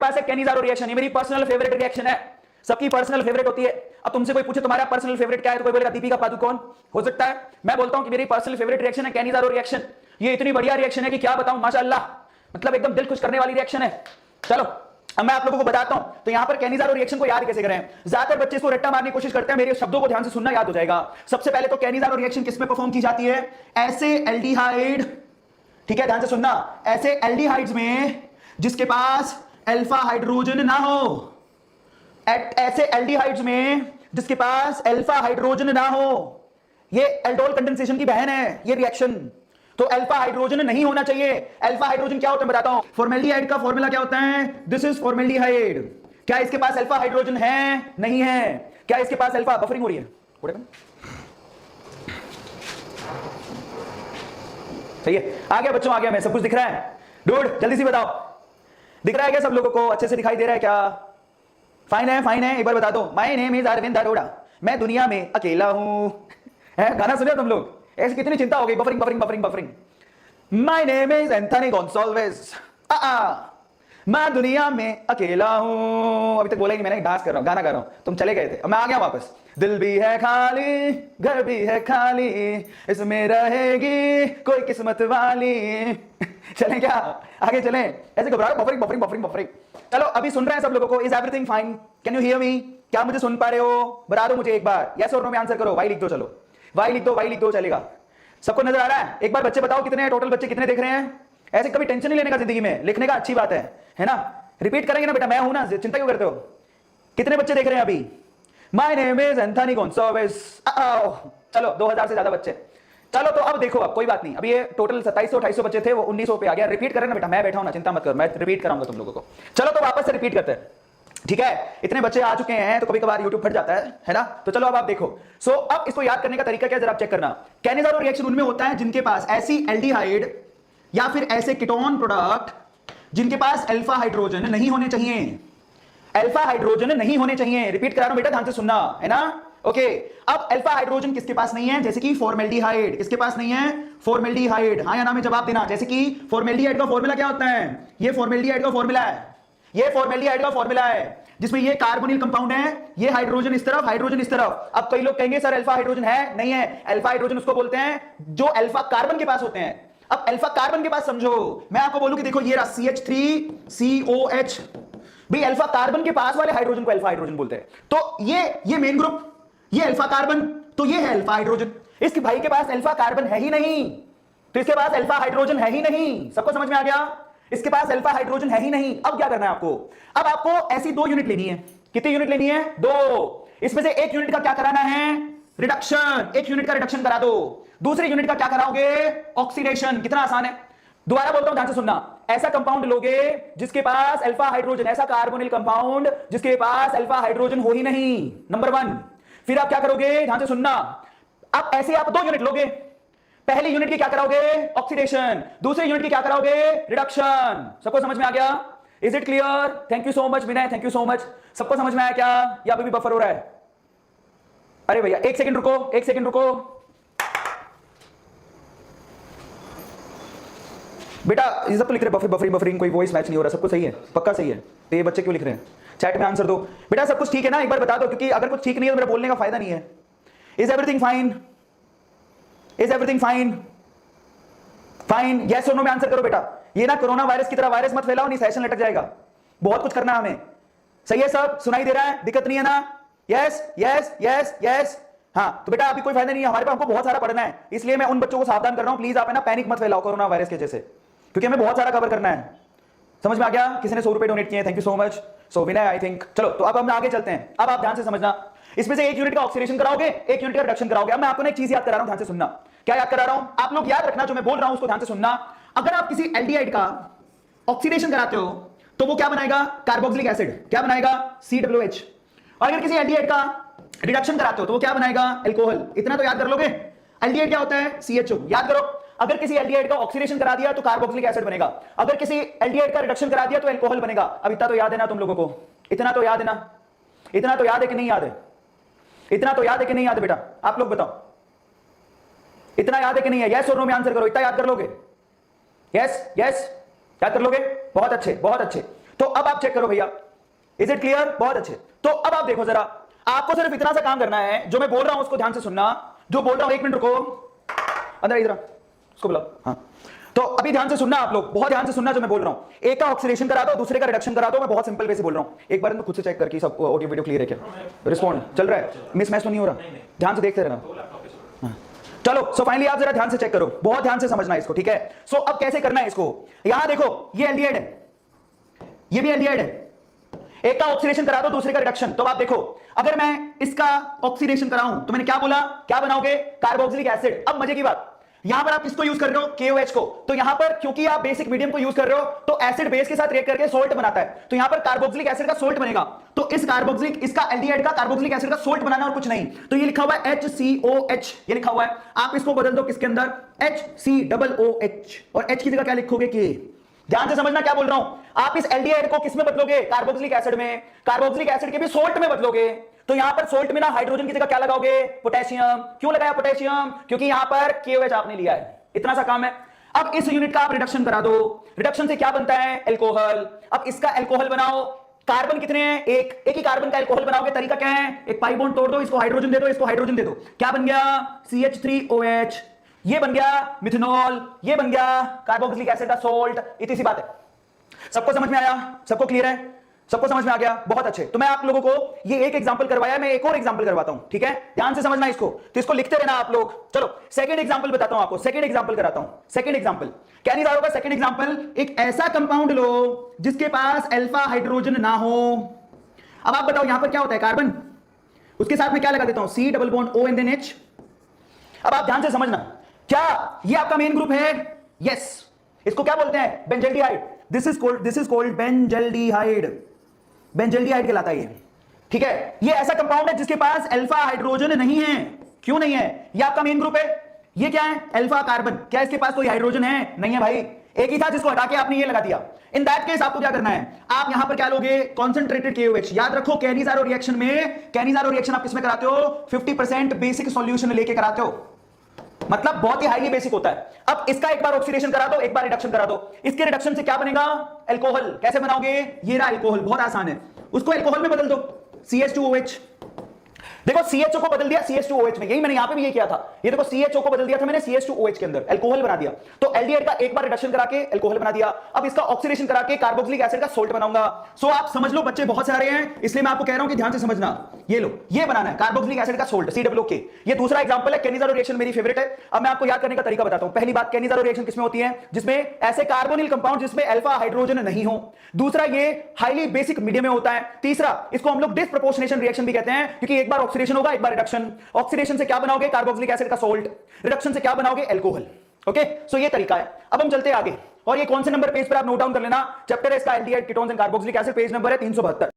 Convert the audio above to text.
पास एक Cannizzaro reaction, ये मेरी पर्सनल फेवरेट रिएक्शन है, सबकी पर्सनल फेवरेट होती है। अब तुमसे कोई पूछे तुम्हारा पर्सनल फेवरेट क्या है, तो कोई बोलेगा दीपिका पादुकोण हो सकता है। मैं बोलता हूं कि मेरी पर्सनल फेवरेट रिएक्शन है कैनिज़ारो रिएक्शन। ये इतनी बढ़िया रिएक्शन है कि क्या बताऊं, माशाअल्लाह, मतलब एकदम दिल खुश करने वाली रिएक्शन है। चलो अब मैं आप लोगों को बताता हूं, तो यहां पर कैनिज़ारो रिएक्शन को याद कैसे करें। ज्यादातर बच्चे इसको रट्टा मारने की कोशिश करते हैं, मेरे शब्दों को ध्यान से सुनना, याद हो जाएगा। सबसे पहले तो कैनिज़ारो रिएक्शन किस में परफॉर्म की जाती है, ऐसे एल्डिहाइड, ठीक है ध्यान से सुनना, ऐसे एल्डिहाइड्स में जिसके पास अल्फा हाइड्रोजन ना हो, ऐसे एल्डिहाइड्स में जिसके पास अल्फा हाइड्रोजन ना हो, ये एल्डोल कंडेंसेशन की बहन है ये रिएक्शन। तो अल्फा हाइड्रोजन नहीं होना चाहिए। अल्फा हाइड्रोजन क्या होता है बताता हूं, फॉर्मेल्डिहाइड का फॉर्मूला क्या होता है, दिस इज फॉर्मेल्डिहाइड। क्या इसके पास अल्फा हाइड्रोजन है, नहीं है। क्या इसके पास अल्फा, बफरिंग हो रही है, सही है, आ गया बच्चों, आ गया, मैं सब कुछ दिख रहा है, डूड जल्दी से बताओ, दिख रहा है क्या सब लोगों को, अच्छे से दिखाई दे रहा है क्या, फाइन है, फाइन है, एक बार बता दो। My name is Arvind Arora, मैं दुनिया में अकेला हूं, है गाना सुने तुम लोग, ऐसे कितनी चिंता हो गई, buffering buffering buffering buffering. My name is Anthony Gonsalves, मैं दुनिया में अकेला हूं, अभी तक बोला ही नहीं मैंने, डांस कर रहा हूं, गाना कर रहा हूं, तुम चले गए थे, अब मैं आ गया वापस। दिल भी है खाली, घर भी है खाली, इसमें रहेगी कोई किस्मत वाली। चलें क्या, आगे चलें, ऐसे घबराओ, बफरिंग बफरिंग बफरिंग बफरिंग। चलो अभी सुन रहे हैं सब लोगों को, is everything fine, can you hear me, क्या मुझे सुन पा रहे हो, बता दो मुझे एक बार, यस और नो में आंसर करो, वाई लिख दो, चलो वाई लिख दो, वाई लिख दो, चलेगा। सबको नजर आ रहा है, एक बार बच्चे बताओ कितने हैं टोटल, बच्चे कितने देख रहे हैं। ऐसे कभी टेंशन नहीं लेने का जिंदगी में, लिखने का अच्छी बात है ना, रिपीट करेंगे ना बेटा, मैं हूं ना, चिंता क्यों करते हो। कितने बच्चे देख रहे हैं अभी, my name is Anthony Gonsalves, चलो 2000 से ज्यादा बच्चे। चलो तो अब देखो, अब कोई बात नहीं, अभी ये टोटल 2700-2800 बच्चे थे, वो 1900 पे आ गया। रिपीट करें ना बेटा, मैं बैठा हूं ना, चिंता मत करो, मैं रिपीट कराऊंगा तुम लोगों को। चलो तो वापस से रिपीट करते हैं, ठीक है, इतने बच्चे आ चुके हैं तो कभी कभार यूट्यूब फट जाता है ना, तो चलो अब आप देखो। सो अब इसको याद करने का तरीका क्या है, जरा आप चेक करना। कैनिज़ारो रिएक्शन उनमें होता है जिनके पास ऐसी एल्डिहाइड या फिर ऐसे कीटोन प्रोडक्ट जिनके पास अल्फा हाइड्रोजन नहीं होने चाहिए, अल्फा हाइड्रोजन नहीं होने चाहिए। रिपीट करा रहा हूं बेटा, ध्यान से सुनना, है ना, ओके। अब अल्फा हाइड्रोजन किसके पास नहीं है, जैसे कि फॉर्मेल्डिहाइड, किसके पास नहीं है, फॉर्मेल्डिहाइड, हाँ या ना में जवाब देना। जैसे कि फॉर्मेल्डिहाइड का फॉर्मूला क्या होता है, ये फॉर्मेल्डिहाइड का फॉर्मूला है, ये फॉर्मेल्डिहाइड का फॉर्मूला है, जिसमें ये कार्बोनिल कंपाउंड है, ये हाइड्रोजन इस तरफ, हाइड्रोजन इस तरफ। अब कई लोग कहेंगे सर अल्फा हाइड्रोजन है, नहीं है, अल्फा हाइड्रोजन उसको बोलते हैं जो अल्फा कार्बन के पास होते हैं। अब अल्फा कार्बन के पास समझो, मैं आपको बोलूं कि देखो ये रहा CH3COH, भाई अल्फा कार्बन के पास वाले हाइड्रोजन को अल्फा हाइड्रोजन बोलते हैं। तो ये मेन ग्रुप, ये अल्फा कार्बन, तो ये है अल्फा हाइड्रोजन। इसके भाई के पास अल्फा कार्बन है ही नहीं, तो इसके पास अल्फा हाइड्रोजन है ही नहीं। सबको समझ में आ गया, इसके पास अल्फा हाइड्रोजन है ही नहीं। अब क्या करना है आपको, अब आपको ऐसी 2 यूनिट लेनी है। कितनी यूनिट लेनी है, 2। इसमें से 1 यूनिट का क्या कराना है, रिडक्शन, 1 यूनिट का रिडक्शन करा दो। दूसरी यूनिट का क्या कराओगे, ऑक्सीडेशन। कितना आसान है, दोबारा बोलता हूं ध्यान से सुनना। ऐसा कंपाउंड लोगे जिसके पास अल्फा हाइड्रोजन, ऐसा कार्बोनिल कंपाउंड जिसके पास अल्फा हाइड्रोजन हो ही नहीं, नंबर 1। फिर आप क्या करोगे, ध्यान से सुनना, अब ऐसे आप 2 यूनिट लोगे। पहली यूनिट की क्या कराओगे, ऑक्सीडेशन, दूसरी यूनिट की क्या कराओगे, रिडक्शन। सबको समझ में आ गया, is it clear, thank you so much Vinay, thank you so much. सबको समझ में आया क्या, या अभी भी बफर हो रहा है। अरे भैया 1 सेकंड रुको, 1 सेकंड रुको बेटा, ये सब तो लिख रहे बफर बफरिंग बफरिंग, कोई वॉइस मैच नहीं हो रहा, सब कुछ सही है, पक्का सही है, तो ये बच्चे क्यों लिख रहे हैं, चैट में आंसर दो बेटा। सब कुछ ठीक है ना, एक बार बता दो, क्योंकि अगर कुछ ठीक नहीं है तो मेरा बोलने का फायदा नहीं है। Is everything fine, is everything fine, fine, yes और नो में आंसर करो बेटा। ये ना कोरोना वायरस की तरह वायरस मत फैलाओ, नहीं सेशन लटक जाएगा, बहुत कुछ करना है हमें। सही है, सब सुनाई दे रहा है, दिक्कत नहीं है ना, यस यस यस यस, हाँ। तो बेटा अभी कोई फायदा नहीं है, हमारे पास हमको बहुत सारा पढ़ना है, इसलिए मैं उन बच्चों को सावधान कर रहा हूं, प्लीज आप है ना पैनिक मत फैलाओ कोरोना वायरस के जैसे, क्योंकि हमें बहुत सारा कवर करना है। समझ में आ गया, किसी ने 100 रुपए डोनेट किए, thank you so much, so Vinay I think. चलो तो अब हम आगे चलते हैं, अब आप ध्यान से समझना, इसमें से 1 यूनिट का ऑक्सीडेशन कराओगे, 1 यूनिट का रिडक्शन कराओगे। अब मैं आपको एक चीज याद करा रहा हूं, ध्यान से सुनना। क्या याद करा रहा हूं, आप लोग याद रखना, जो मैं बोल रहा हूं उसको ध्यान से सुनना। अगर आप किसी एल्डिहाइड का ऑक्सीडेशन कराते हो तो वो क्या बनाएगा, कार्बोक्सिलिक एसिड, क्या बनाएगा, COH। और अगर किसी एल्डिहाइड का रिडक्शन कराते हो तो वो क्या बनाएगा, अल्कोहल। इतना तो याद कर लोगे, एल्डिहाइड क्या होता है, CHO, याद करो। अगर किसी एल्डिहाइड का ऑक्सीडेशन करा दिया तो कार्बोक्सिलिक एसिड बनेगा, अगर किसी एल्डिहाइड का रिडक्शन करा दिया तो अल्कोहल बनेगा। अब इतना तो याद है ना तुम लोगों को, इतना तो याद है ना, इतना तो याद है कि नहीं याद है, इतना तो याद है कि नहीं याद है बेटा, आप लोग बताओ, इतना याद है कि नहीं है, यस और नो में आंसर करो। इतना याद कर लोगे, यस यस, याद कर लोगे, बहुत अच्छे बहुत अच्छे। तो अब आप चेक करो भैया, इज इट क्लियर? बहुत अच्छे। तो अब आप देखो जरा, आपको सिर्फ इतना सा काम करना है, जो मैं बोल रहा हूं उसको ध्यान से सुनना। जो बोल रहा हूं, एक मिनट रुको, अंदर इधर उसको बुलाओ। हाँ, तो अभी ध्यान से सुनना आप लोग, बहुत ध्यान से सुनना जो मैं बोल रहा हूं। एक का ऑक्सीडेशन करा दो, दूसरे का रिडक्शन करा दो। मैं बहुत सिंपल वे से बोल रहा हूं, एक बार मैं खुद से चेक करके सब ऑडियो वीडियो क्लियर है क्या, रिस्पॉन्ड चल रहा है, मिस मैच तो नहीं हो रहा? ध्यान से देखते रहना। हाँ। चलो, सो फाइनली आप जरा ध्यान से चेक करो, बहुत ध्यान से समझना है इसको, ठीक है? सो अब कैसे करना है इसको, यहां देखो, ये एल्डिहाइड है, ये भी एल्डिहाइड है। एक का ऑक्सीडेशन करा दो, दूसरे का रिडक्शन। तो आप देखो, अगर मैं इसका ऑक्सीडेशन कराऊं तो मैंने क्या बोला, क्या बनाओगे? Carboxylic acid. अब मजे की बात, यहां पर आप किसको यूज कर रहे हो? KOH को। तो यहां पर क्योंकि आप बेसिक मीडियम को यूज कर रहे हो, तो एसिड बेस के साथ रिएक्ट करके सोल्ट बनाता है, तो यहां पर कार्बोक्सिलिक एसिड का सोल्ट बनेगा। तो इस कार्बोक्सिलिक, इसका एल्डिहाइड का कार्बोक्सिलिक एसिड का सोल्ट बनाना और कुछ नहीं। तो ये लिखा हुआ है HCOH, ये लिखा हुआ है। आप इसको बदल दो किसके अंदर? HCOOH, और H की जगह क्या लिखोगे? K। ध्यान से समझना क्या बोल रहा हूं। आप इस एल्डिहाइड को किसमें बदलोगे? कार्बोक्सिलिक एसिड में। कार्बोक्सिलिक एसिड के भी सोल्ट में बदलोगे। तो यहां पर सोल्ट में ना हाइड्रोजन की जगह क्या लगाओगे? पोटेशियम। क्यों लगाया पोटेशियम? क्योंकि यहां पर KOH आपने लिया है। इतना सा काम है। अब इस यूनिट का आप रिडक्शन करा दो, रिडक्शन से क्या बनता है? एल्कोहल। अब इसका एल्कोहल बनाओ, कार्बन कितने हैं? एक ही कार्बन का एल्कोहल बनाओगे, तरीका क्या है? एक पाई बॉन्ड तोड़ दो, इसको हाइड्रोजन दे दो, इसको हाइड्रोजन दे दो, क्या बन गया? CH3OH। ये बन गया मिथेनॉल, ये बन गया कार्बोक्सिलिक एसिड का सोल्ट। इतनी सी बात है। सबको समझ में आया? सबको क्लियर है? सबको समझ में आ गया? बहुत अच्छे। तो मैं आप लोगों को ये एक एग्जांपल करवाया, मैं एक और एग्जांपल करवाता हूं, ठीक है? ध्यान से समझना इसको, तो इसको लिखते रहना आप लोग। चलो सेकंड एग्जांपल बताता हूं आपको, सेकंड एग्जांपल कराता हूं। सेकंड एग्जांपल क्या नहीं होगा? सेकंड एग्जांपल, एक ऐसा कंपाउंड लो जिसके पास अल्फा हाइड्रोजन ना हो। अब आप बताओ यहां पर क्या होता है? कार्बन, उसके साथ में क्या लगा देता हूं? C double bond O and then H। अब आप ध्यान से समझना, क्या ये आपका मेन ग्रुप है? यस। इसको क्या बोलते हैं? Benzaldehyde. This is called benzaldehyde. Benzaldehyde कहलाता है ये, ठीक है? ये ऐसा कंपाउंड है जिसके पास अल्फा हाइड्रोजन नहीं है। क्यों नहीं है? ये आपका मेन ग्रुप है। ये क्या है? Alpha carbon. क्या इसके पास कोई हाइड्रोजन है? नहीं है भाई, एक ही था जिसको हटा के आपने ये लगा दिया। इन दैट केस आपको क्या करना है? आप यहां पर क्या लोगे? Concentrated KOH। याद रखो, कैनिजारो रिएक्शन में, कैनिजारो रिएक्शन आप किसमें कराते हो? 50% बेसिक सॉल्यूशन लेके कराते हो, मतलब बहुत ही हाईली बेसिक होता है। अब इसका एक बार ऑक्सीडेशन करा दो, एक बार रिडक्शन करा दो। इसके रिडक्शन से क्या बनेगा? अल्कोहल। कैसे बनाओगे? ये रहा अल्कोहल, बहुत आसान है। उसको अल्कोहल में बदल दो, CH2OH। देखो CHO को बदल दिया CH2OH में, यही मैंने यहां पे भी ये किया था। ये देखो CHO को बदल दिया था मैंने CH2OH के अंदर, अल्कोहल बना दिया। तो एल्डिहाइड का एक बार रिडक्शन करा के अल्कोहल बना दिया। अब इसका ऑक्सीडेशन करा के कार्बोक्सिलिक एसिड का सोल्ट बनाऊंगा। सो आप समझ लो, बच्चे बहुत सारे हैं, इसलिए मैं आपको कह रहा हूं कि ध्यान से समझना। ये लो, ये बनाना है कार्बोक्सिलिक एसिड का सोल्ट, COOH। ये दूसरा एग्जांपल है, कैनिजारो रिएक्शन मेरी फेवरेट है। अब मैं आपको याद करने का तरीका बताता हूं। पहली बात, कैनिजारो रिएक्शन किसमें होती है? जिसमें ऐसे कार्बोनिल कंपाउंड जिसमें अल्फा हाइड्रोजन नहीं हो। दूसरा, ये हाईली बेसिक मीडियम में होता है। तीसरा, इसको हम लोग डिस्प्रोपोर्शनेशन रिएक्शन भी कहते हैं, क्योंकि एक बार ऑक्सीडेशन होगा, एक बार रिडक्शन। ऑक्सीडेशन से क्या बनाओगे? कार्बोक्सिलिक एसिड का सोल्ट। रिडक्शन से क्या बनाओगे? अल्कोहल। ओके, सो ये तरीका है। अब हम चलते हैं आगे, और ये कौन से नंबर पेज पर आप नोट डाउन कर लेना। चैप्टर है इसका aldehyde ketones and carboxylic acid, page number है 372।